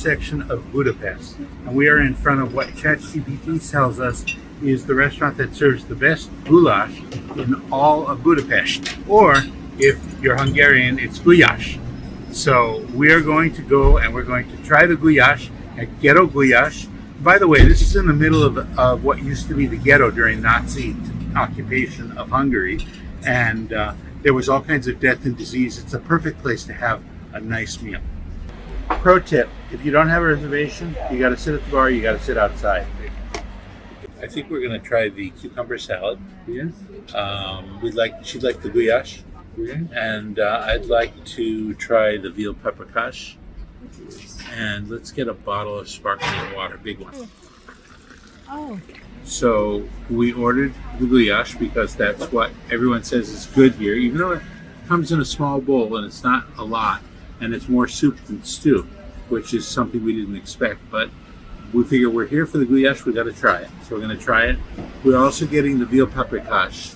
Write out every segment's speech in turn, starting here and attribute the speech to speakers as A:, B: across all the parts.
A: intersection of Budapest. And we are in front of what ChatGPT tells us is the restaurant that serves the best goulash in all of Budapest. Or, if you're Hungarian, it's Gulyás. So we are going to go and we're going to try the goulash at Gettó Gulyás. By the way, this is in the middle of what used to be the ghetto during Nazi occupation of Hungary. And there was all kinds of death and disease. It's a perfect place to have a nice meal. Pro tip, if you don't have a reservation, you got to sit at the bar, you got to sit outside. I think we're going to try the cucumber salad.
B: Yes.
A: She'd like the goulash.
B: Okay.
A: And I'd like to try the veal paprikash. And let's get a bottle of sparkling water, big one.
C: Oh.
A: So we ordered the goulash because that's what everyone says is good here, even though it comes in a small bowl and it's not a lot, and it's more soup than stew, which is something we didn't expect. But we figure we're here for the goulash, we got to try it. So we're going to try it. We're also getting the veal paprikash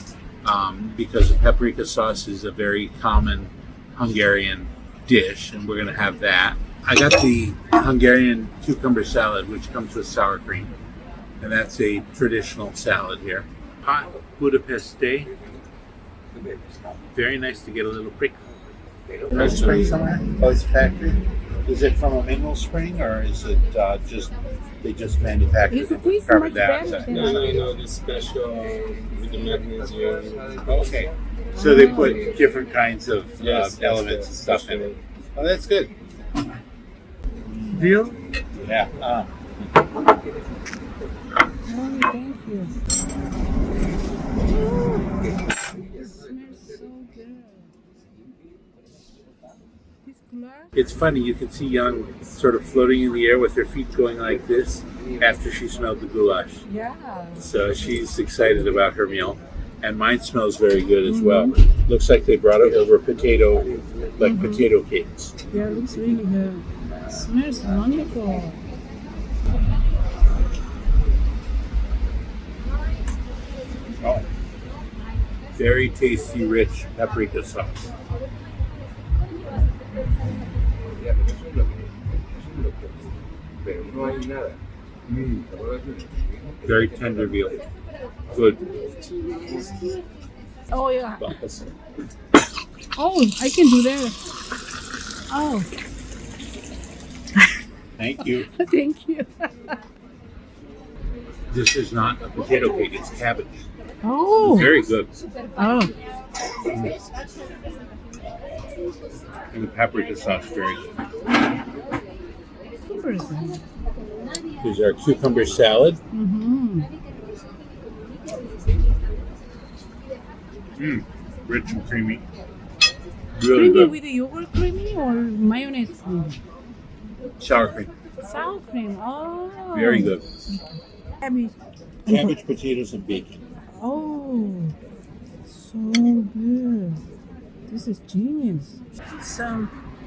A: because the paprika sauce is a very common Hungarian dish, and we're going to have that. I got the Hungarian cucumber salad, which comes with sour cream, and that's a traditional salad here. Hot Budapest day. Very nice to get a little prick. There's a spring somewhere? Oh, it's a factory. Is it from a mineral spring, or is it they just manufactured it with carbon dioxide?
B: No, the special with the magnesium.
A: Okay. So they put different kinds of elements and stuff in it. Oh, that's good.
C: Veal?
A: Yeah.
C: Oh, thank you. It smells so good.
A: It's funny, you can see Young sort of floating in the air with her feet going like this after she smelled the goulash.
C: Yeah.
A: So she's excited about her meal. And mine smells very good as well. Looks like they brought it over potato cakes.
C: Yeah, it looks really good. It smells wonderful.
A: Oh. Very tasty, rich paprika sauce. Very tender veal. Good.
C: Oh, yeah. Oh, I can do that. Oh.
A: Thank you.
C: Thank you.
A: This is not a potato cake, it's cabbage.
C: Oh.
A: Very good.
C: Oh.
A: And the paprika sauce, very good. Here's our cucumber salad.
C: Mm-hmm.
A: Rich and creamy.
C: Creamy
A: Really good.
C: with the yogurt creamy or mayonnaise creamy?
A: Sour cream.
C: Sour cream. Oh.
A: Very good.
C: Cabbage.
A: Cabbage, potatoes, and bacon.
C: Oh. So good. This is genius.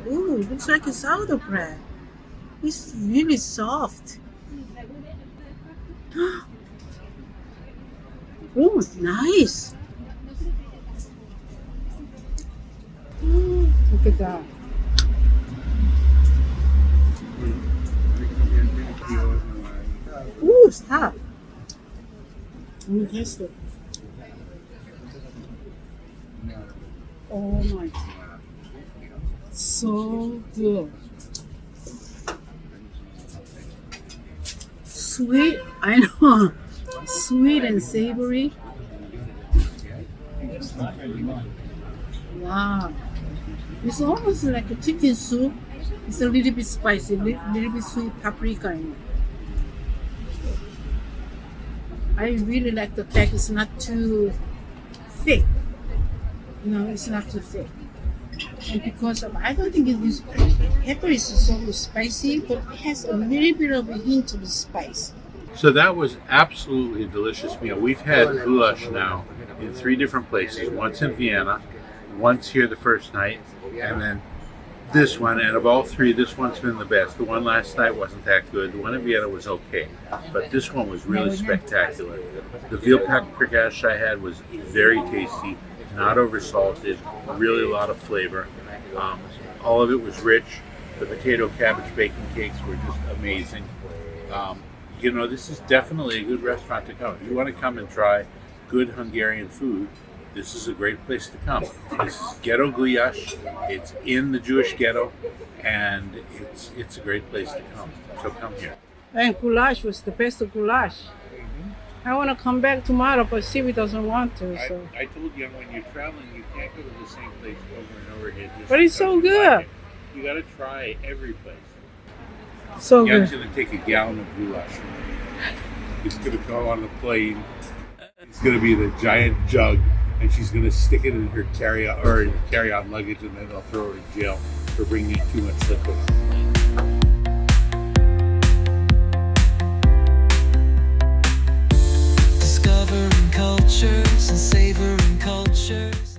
C: Ooh, it looks like a sourdough bread. It's really soft. Oh, nice. Look at that. Ooh, stop. Let me taste it. Oh my God. So good. Sweet, I know. Sweet and savory. Wow. It's almost like a chicken soup. It's a little bit spicy, little bit sweet paprika in it. I really like the fact it's not too thick. No, it's not too thick. And because I don't think this pepper is so spicy, but it has a little bit of a hint of spice.
A: So that was absolutely a delicious meal. We've had goulash now in 3 different places. Once in Vienna, once here the first night, and then this one. And of all 3, this one's been the best. The one last night wasn't that good. The one in Vienna was okay, but this one was really spectacular. The veal paprikash I had was very tasty, not over salted, really a lot of flavor. All of it was rich, The potato cabbage bacon cakes were just amazing. This is definitely a good restaurant to come. If you want to come and try good Hungarian food, this is a great place to come. This is Gettó Gulyás. It's in the Jewish ghetto, and it's a great place to come. So come here.
C: And goulash was the best goulash. I want to come back tomorrow, but Sibi doesn't want to. So.
A: I told you when you're traveling, you can't go to the same place over and over again.
C: But it's so good.
A: You got to try every place.
C: So
A: Jan's
C: good.
A: going to take a gallon of goulash. He's going to go on the plane. It's going to be the giant jug, and she's going to stick it in her carry-on luggage, and then they'll throw her in jail for bringing too much liquid.
D: Discovering cultures and savoring cultures.